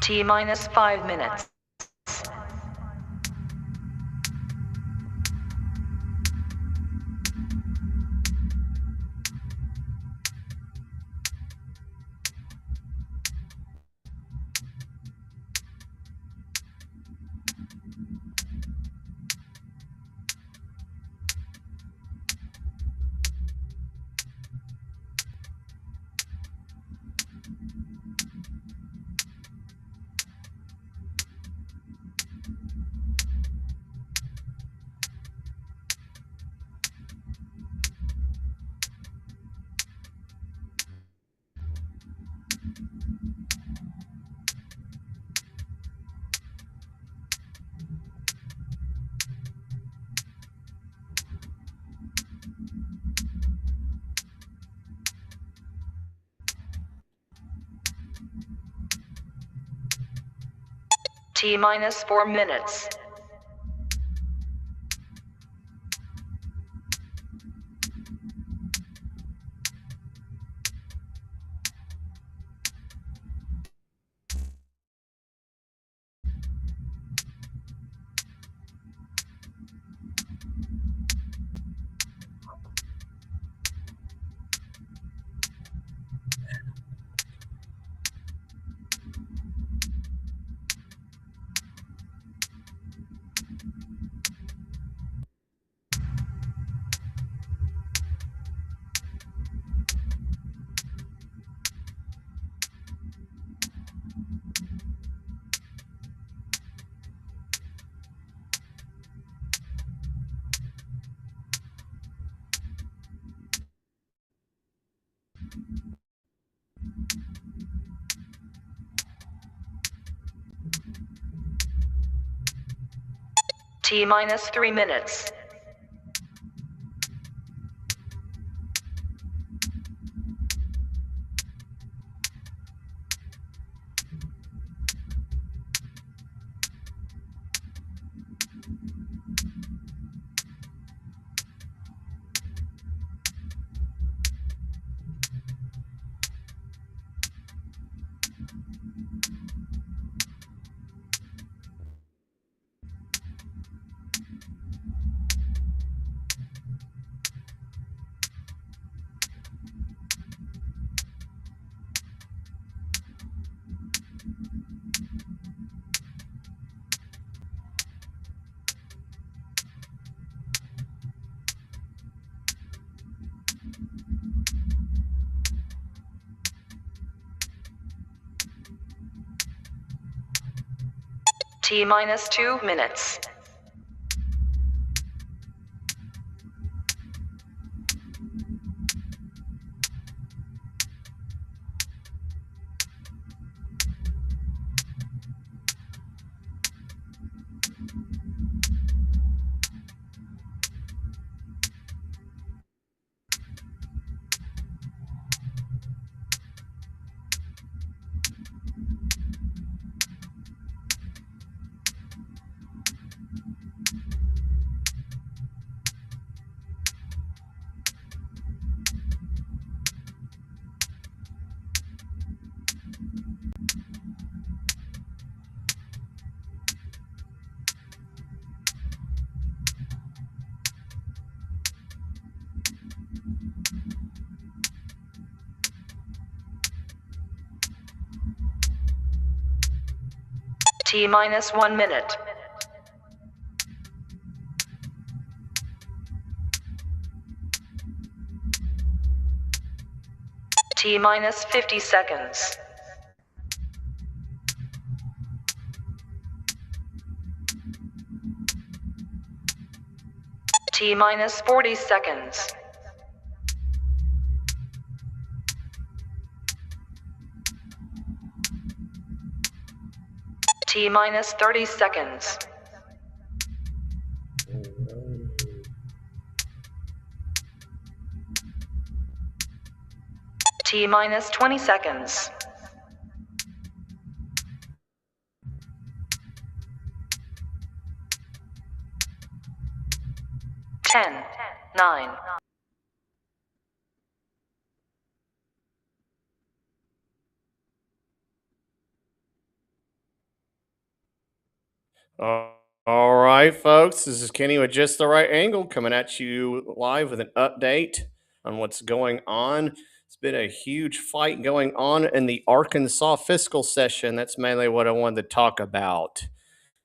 T minus 5 minutes. T minus 4 minutes. T minus 3 minutes. T minus 2 minutes. T minus 1 minute. T minus 50 seconds. T minus 40 seconds. T minus 30 seconds. T minus 20 seconds. 10, 9, Uh, all right, folks. This is Kenny with Just the Right Angle coming at you live with an update on what's going on. It's been a huge fight going on in the Arkansas fiscal session. That's mainly what I wanted to talk about.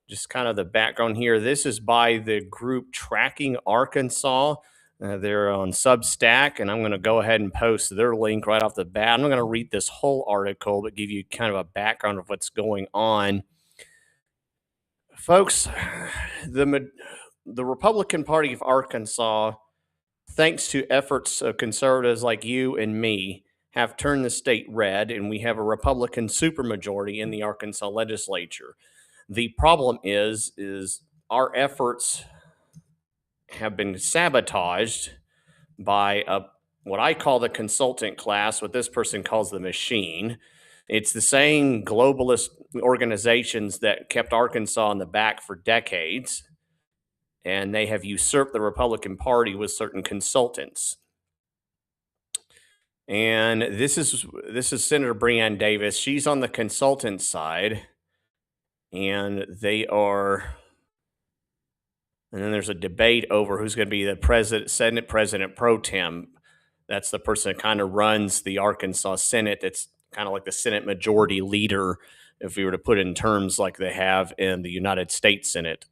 Just kind of the background here. This is by the group Tracking Arkansas. They're on Substack, and I'm going to go ahead and post their link right off the bat. I'm not going to read this whole article, but give you kind of a background of what's going on. Folks, the Republican Party of Arkansas, thanks to efforts of conservatives like you and me, have turned the state red, and we have a Republican supermajority in the Arkansas legislature. The problem is our efforts have been sabotaged by what I call the consultant class, what this person calls the machine. It's the same globalist organizations that kept Arkansas in the back for decades, and they have usurped the Republican Party with certain consultants. And this is Senator Breanne Davis. She's on the consultant side, and they are. And then there's a debate over who's going to be the Senate President pro tem. That's the person that kind of runs the Arkansas Senate. That's kind of like the Senate Majority Leader, if we were to put it in terms like they have in the United States Senate.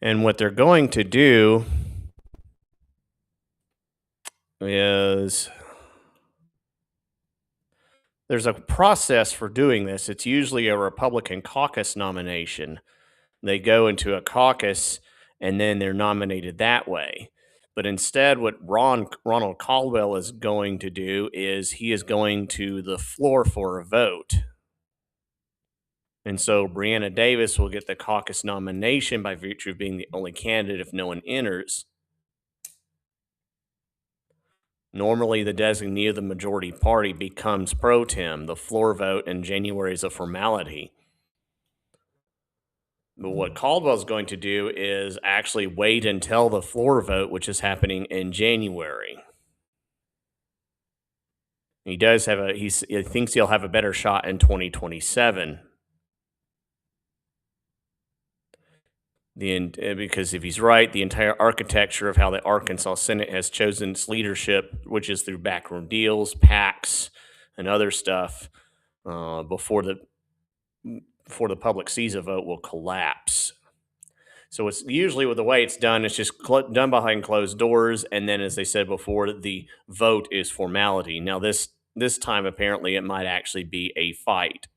And what they're going to do is there's a process for doing this. It's usually a Republican caucus nomination. They go into a caucus and then they're nominated that way. But instead, what Ronald Caldwell is going to do is he is going to the floor for a vote. And so Breanna Davis will get the caucus nomination by virtue of being the only candidate if no one enters. Normally, the designee of the majority party becomes pro tem. The floor vote in January is a formality. But what Caldwell's going to do is actually wait until the floor vote, which is happening in January. He thinks he'll have a better shot in 2027. Because if he's right, the entire architecture of how the Arkansas Senate has chosen its leadership, which is through backroom deals, PACs, and other stuff, before the public sees a vote, will collapse. So it's usually with the way it's done, it's just done behind closed doors, and then, as they said before, the vote is formality. Now this time, apparently, it might actually be a fight.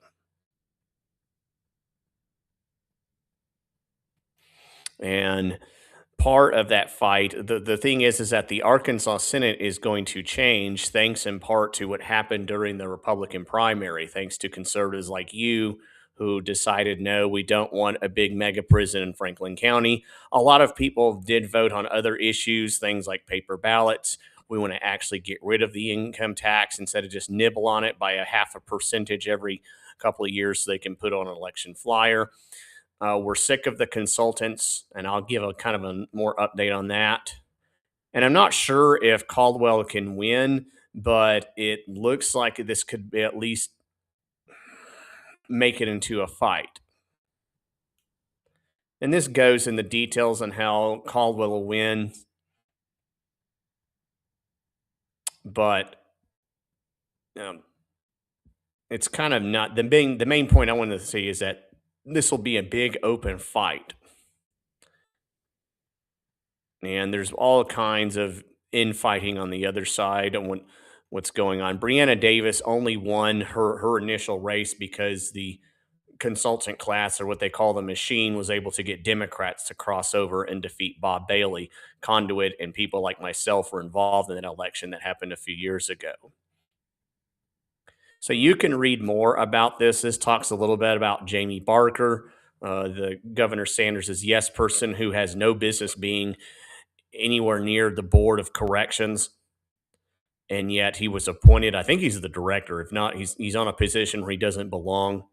And part of that fight, the thing is that the Arkansas Senate is going to change, thanks in part to what happened during the Republican primary, thanks to conservatives like you who decided, no, we don't want a big mega prison in Franklin County. A lot of people did vote on other issues, things like paper ballots. We want to actually get rid of the income tax instead of just nibble on it by a half a percentage every couple of years so they can put on an election flyer. We're sick of the consultants, and I'll give a kind of a more update on that. And I'm not sure if Caldwell can win, but it looks like this could be at least make it into a fight. And this goes in the details on how Caldwell will win. But it's kind of not the main point I wanted to say is that this will be a big open fight. And there's all kinds of infighting on the other side and what's going on. Breanna Davis only won her initial race because the consultant class, or what they call the machine, was able to get Democrats to cross over and defeat Bob Bailey. Conduit and people like myself were involved in an election that happened a few years ago. So you can read more about this. This talks a little bit about Jamie Barker, the Governor Sanders' yes person who has no business being anywhere near the Board of Corrections. And yet he was appointed. I think he's the director. If not, he's on a position where he doesn't belong.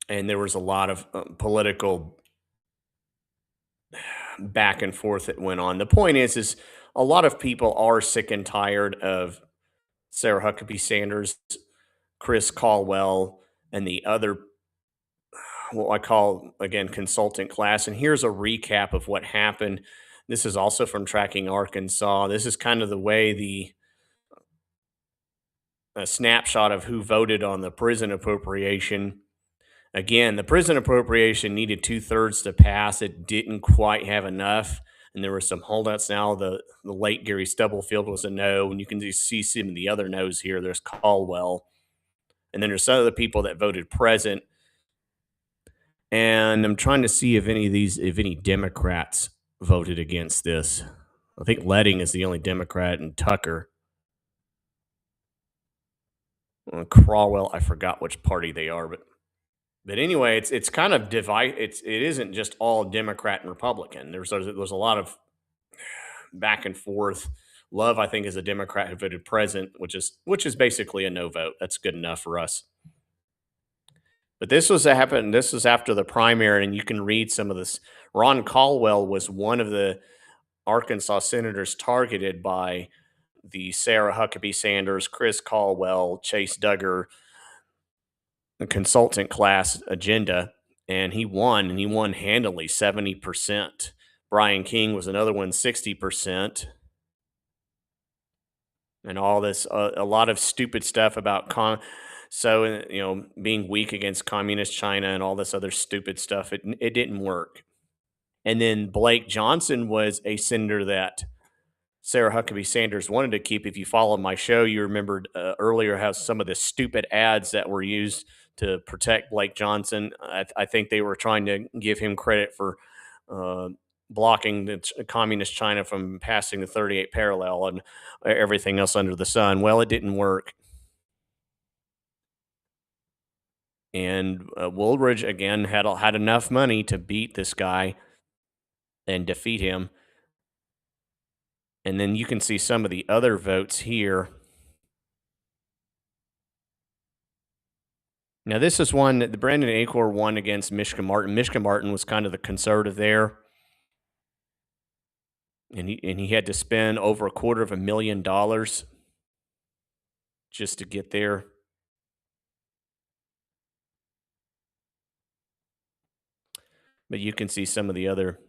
And there was a lot of political back and forth that went on. The point is a lot of people are sick and tired of Sarah Huckabee Sanders, Chris Caldwell, and the other, what I call, again, consultant class. And here's a recap of what happened. This is also from Tracking Arkansas. This is kind of the way a snapshot of who voted on the prison appropriation. Again, the prison appropriation needed 2/3 to pass. It didn't quite have enough, and there were some holdouts. Now, the late Gary Stubblefield was a no, and you can just see some of the other no's here. There's Caldwell, and then there's some of the people that voted present. And I'm trying to see if any Democrats voted against this. I think Letting is the only Democrat, and Tucker. Crawwell, I forgot which party they are, but anyway, it's kind of it isn't just all Democrat and Republican. There's a lot of back and forth. Love, I think, is a Democrat who voted present, which is basically a no vote. That's good enough for us. But this was happened. This was after the primary, and you can read some of this. Ron Caldwell was one of the Arkansas senators targeted by the Sarah Huckabee Sanders, Chris Caldwell, Chase Duggar consultant class agenda, and he won handily, 70%. Brian King was another one, 60%. And all this, a lot of stupid stuff about being weak against communist China and all this other stupid stuff. It didn't work. And then Blake Johnson was a senator that Sarah Huckabee Sanders wanted to keep. If you followed my show, you remembered earlier how some of the stupid ads that were used to protect Blake Johnson. I think they were trying to give him credit for blocking the communist China from passing the 38 parallel and everything else under the sun. Well, it didn't work. And Woolridge, again, had enough money to beat this guy and defeat him. And then you can see some of the other votes here. Now, this is one that the Brandon Acor won against Mishka Martin. Mishka Martin was kind of the conservative there. And he had to spend over $250,000 just to get there. But you can see some of the other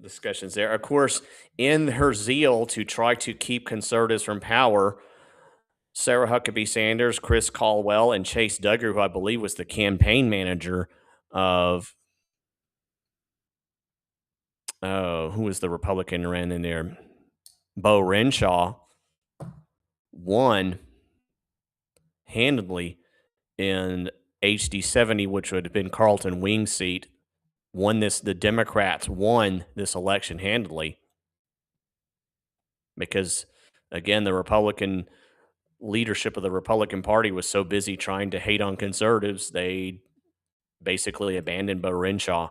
discussions there. Of course, in her zeal to try to keep conservatives from power, Sarah Huckabee Sanders, Chris Caldwell, and Chase Duggar, who I believe was the campaign manager of, who was the Republican who ran in there? Bo Renshaw, won handedly in HD 70, which would have been Carlton Wing's seat. The Democrats won this election handedly because, again, the Republican leadership of the Republican Party was so busy trying to hate on conservatives, they basically abandoned Bo Renshaw.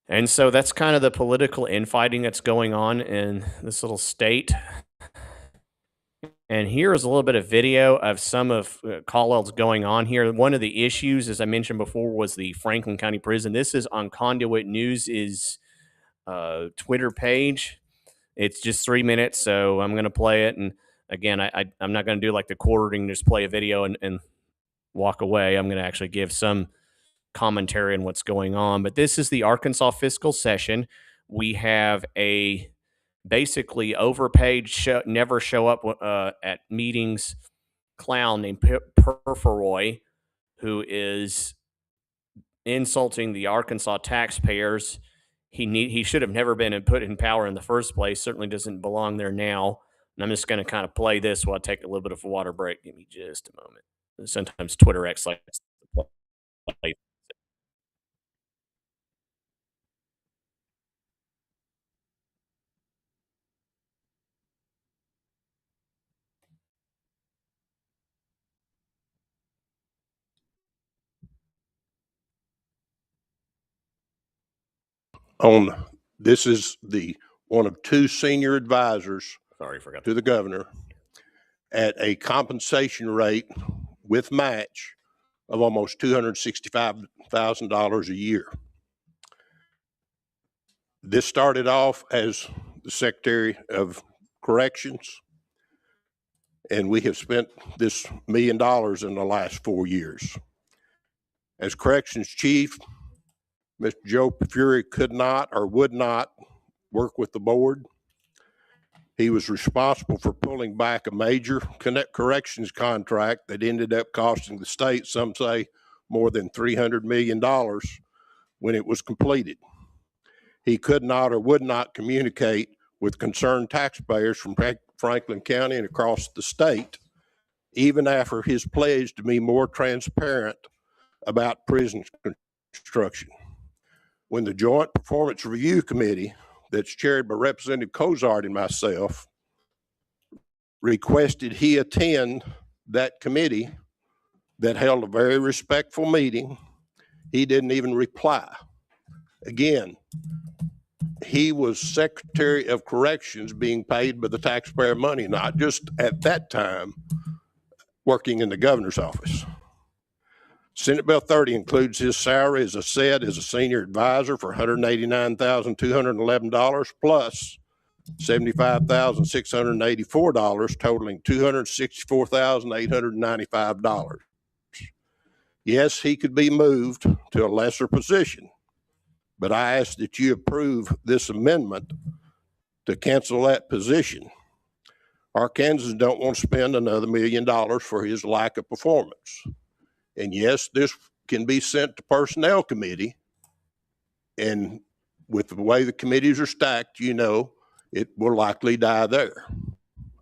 And so that's kind of the political infighting that's going on in this little state. And here is a little bit of video of some of Caldwell's going on here. One of the issues, as I mentioned before, was the Franklin County Prison. This is on Conduit News' Twitter page. It's just 3 minutes, so I'm going to play it. And again, I'm not going to do like the quartering, just play a video and walk away. I'm going to actually give some commentary on what's going on. But this is the Arkansas fiscal session. We have a basically overpaid, never show up at meetings clown named Purfuroy, who is insulting the Arkansas taxpayers. He should have never been put in power in the first place. Certainly doesn't belong there now. And I'm just going to kind of play this while I take a little bit of a water break. Give me just a moment. Sometimes Twitter X likes to play. This is the one of two senior advisors to the governor at a compensation rate with match of almost $265,000 a year. This started off as the Secretary of Corrections, and we have spent this $1 million in the last 4 years. As Corrections Chief, Mr. Joe Fury could not or would not work with the board. He was responsible for pulling back a major corrections contract that ended up costing the state, some say, more than $300 million when it was completed. He could not or would not communicate with concerned taxpayers from Franklin County and across the state, even after his pledge to be more transparent about prison construction. When the Joint Performance Review Committee, that's chaired by Representative Cozart and myself, requested he attend that committee that held a very respectful meeting, he didn't even reply. Again, he was Secretary of Corrections being paid by the taxpayer money, not just at that time working in the governor's office. Senate Bill 30 includes his salary, as I said, as a senior advisor for $189,211 plus $75,684, totaling $264,895. Yes, he could be moved to a lesser position, but I ask that you approve this amendment to cancel that position. Arkansans don't want to spend another $1 million for his lack of performance. And yes, this can be sent to Personnel Committee, and with the way the committees are stacked, you know, it will likely die there.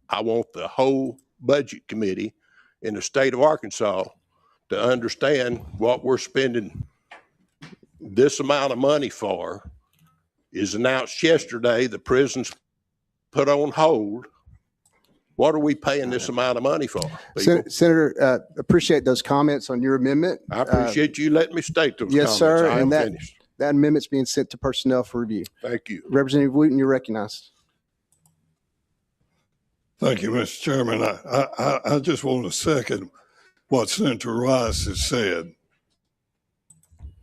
I want the whole Budget Committee in the state of Arkansas to understand what we're spending this amount of money for. Is announced yesterday, the prison's put on hold. What are we paying this amount of money for? Senator, appreciate those comments on your amendment. I appreciate you letting me state those yes, comments. Sir, I am finished. That amendment's being sent to personnel for review. Thank you. Representative Wooten, you're recognized. Thank you, Mr. Chairman. I just want to second what Senator Rice has said.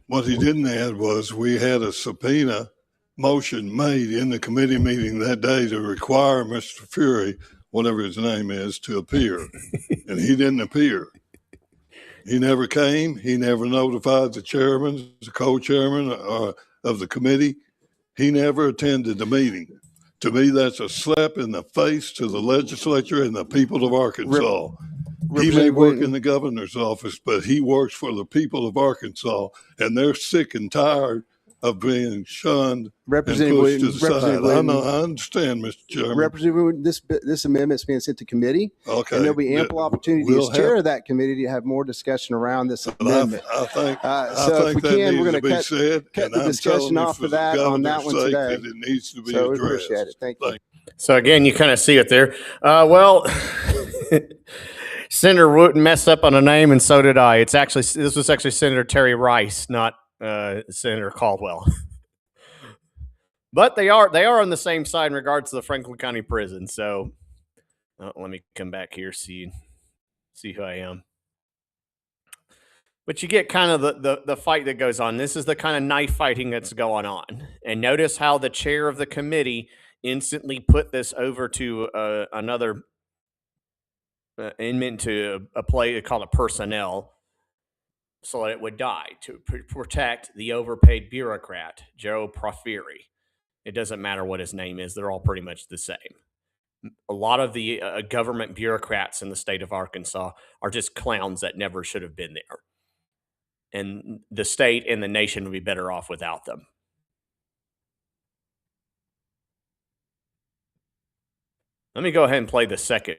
What he didn't add was we had a subpoena motion made in the committee meeting that day to require Mr. Fury, whatever his name is, to appear. And he didn't appear. He never came. He never notified the chairman, the co-chairman of the committee. He never attended the meeting. To me, that's a slap in the face to the legislature and the people of Arkansas. He may work in the governor's office, but he works for the people of Arkansas, and they're sick and tired of being shunned and pushed to the side. I understand, Mr. Chairman. Representative Wooten, this amendment's being sent to committee. Okay. And there'll be ample opportunity as chair of that committee to have more discussion around this amendment. I think so if we can, we're going to cut the discussion off for that on that one today. It needs to be so addressed. We appreciate it. Thank you. So again, you kind of see it there. Well, Senator Wooten messed up on a name, and so did I. This was actually Senator Terry Rice, not Senator Caldwell. But they are on the same side in regards to the Franklin County Prison. So let me come back here, see who I am. But you get kind of the fight that goes on. This is the kind of knife fighting that's going on. And notice how the chair of the committee instantly put this over to another inmate, to a play called a personnel, so that it would die, to protect the overpaid bureaucrat, Joe Proferi. It doesn't matter what his name is. They're all pretty much the same. A lot of the government bureaucrats in the state of Arkansas are just clowns that never should have been there. And the state and the nation would be better off without them. Let me go ahead and play the second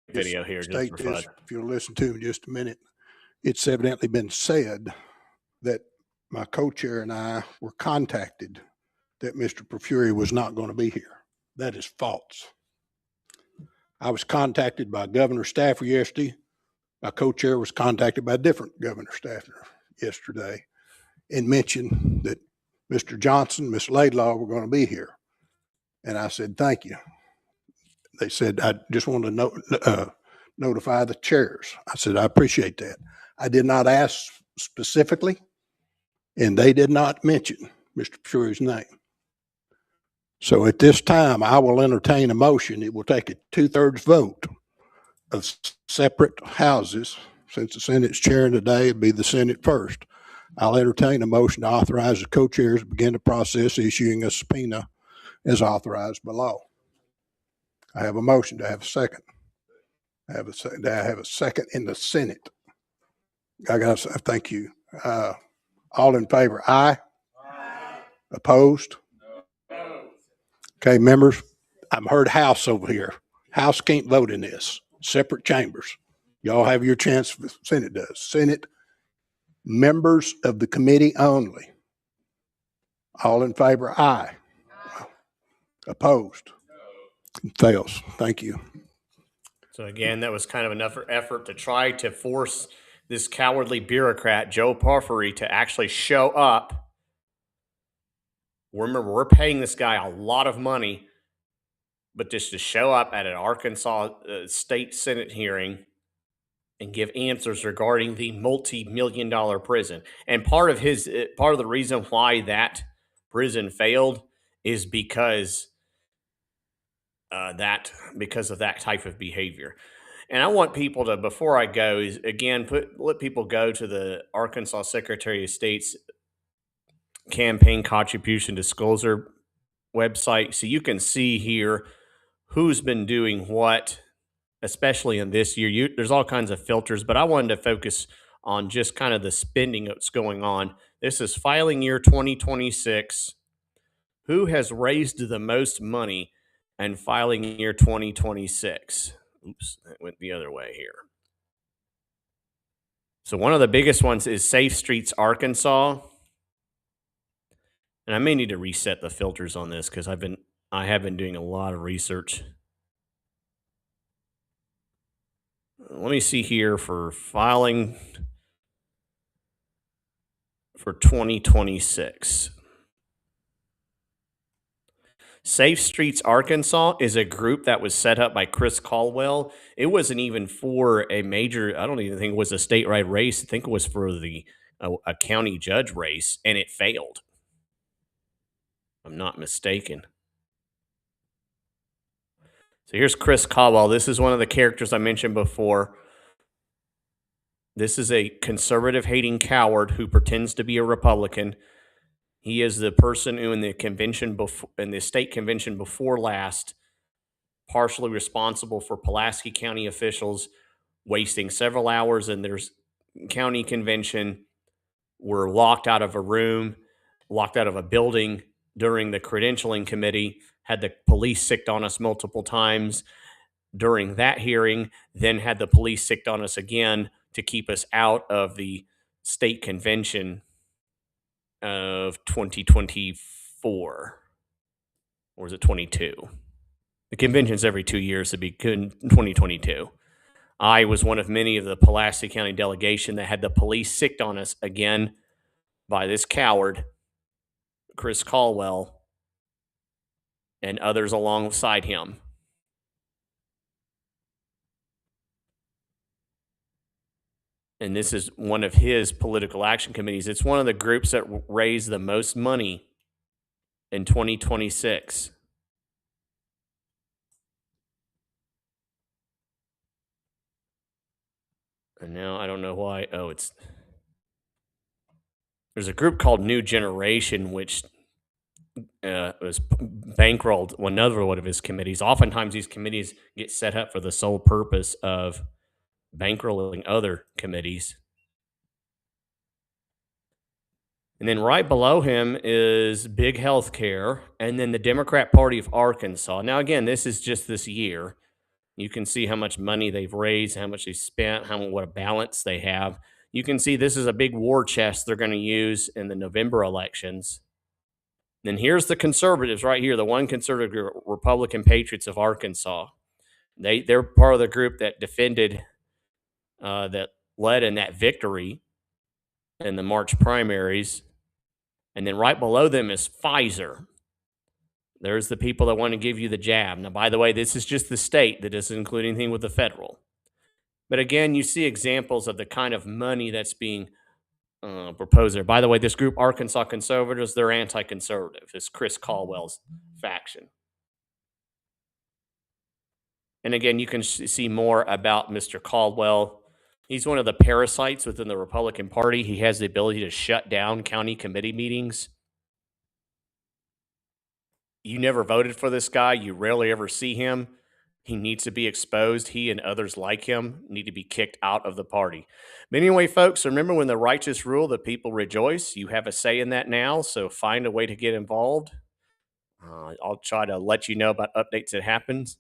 video here. Just for fun. If you'll listen to me just a minute. It's evidently been said that my co-chair and I were contacted that Mr. Profuri was not going to be here. That is false. I was contacted by Governor Stafford yesterday. My co-chair was contacted by a different Governor Stafford yesterday and mentioned that Mr. Johnson, Ms. Laidlaw were going to be here. And I said, thank you. They said, I just want to notify the chairs. I said, I appreciate that. I did not ask specifically, and they did not mention Mr. Profuri's name. So at this time, I will entertain a motion. It will take a 2/3 vote of separate houses. Since the Senate's chairing today, it'd be the Senate first. I'll entertain a motion to authorize the co-chairs to begin the process issuing a subpoena as authorized below. I have a motion. To have a second. I have a second in the Senate. Thank you. All in favor? Aye. Aye. Opposed? No. Okay, members, I've heard House over here. House can't vote in this. Separate chambers. Y'all have your chance. The Senate does. Senate, members of the committee only. All in favor? Aye. Aye. Opposed? No. Fails. Thank you. So again, that was kind of enough effort to try to force this cowardly bureaucrat, Joe Porphyry, to actually show up. Remember, we're paying this guy a lot of money, but just to show up at an Arkansas state Senate hearing and give answers regarding the multi-million-dollar prison. And part of the reason why that prison failed is because of that type of behavior. And I want people to, before I go, is again let people go to the Arkansas Secretary of State's campaign contribution disclosure website, so you can see here who's been doing what, especially in this year. There's all kinds of filters, but I wanted to focus on just kind of the spending that's going on. This is filing year 2026. Who has raised the most money in filing year 2026? Oops, that went the other way here. So one of the biggest ones is Safe Streets Arkansas. And I may need to reset the filters on this because I have been doing a lot of research. Let me see here for filing for 2026. Safe Streets Arkansas is a group that was set up by Chris Caldwell. It wasn't even for a major, I don't even think it was a statewide race. I think it was for a county judge race, and it failed. I'm not mistaken. So here's Chris Caldwell. This is one of the characters I mentioned before. This is a conservative-hating coward who pretends to be a Republican. He is the person who, in the state convention before last, partially responsible for Pulaski County officials wasting several hours in their county convention, were locked out of a room, locked out of a building during the credentialing committee, had the police sicked on us multiple times during that hearing, then had the police sicked on us again to keep us out of the state convention of 2024. Or is it 22? The convention's every 2 years. It'd be good in 2022. I was one of many of the Pulaski County delegation that had the police sicked on us again by this coward, Chris Caldwell, and others alongside him. And this is one of his political action committees. It's one of the groups that raised the most money in 2026. And now I don't know why. Oh, there's a group called New Generation, which was bankrolled another one of his committees. Oftentimes these committees get set up for the sole purpose of bankrolling other committees. And then right below him is Big Healthcare, and then the Democrat Party of Arkansas. Now, again, this is just this year. You can see how much money they've raised, how much they spent, what a balance they have. You can see this is a big war chest they're going to use in the November elections. Then here's the conservatives right here, the one conservative group, Republican Patriots of Arkansas. They're part of the group that defended, that led in that victory in the March primaries. And then right below them is Pfizer. There's the people that want to give you the jab. Now, by the way, this is just the state. That doesn't include anything with the federal. But again, you see examples of the kind of money that's being proposed there. By the way, this group, Arkansas Conservatives, they're anti-conservative. It's Chris Caldwell's faction. And again, you can see more about Mr. Caldwell. He's one of the parasites within the Republican Party. He has the ability to shut down county committee meetings. You never voted for this guy. You rarely ever see him. He needs to be exposed. He and others like him need to be kicked out of the party. But anyway, folks, remember when the righteous rule, the people rejoice. You have a say in that now, so find a way to get involved. I'll try to let you know about updates that happens.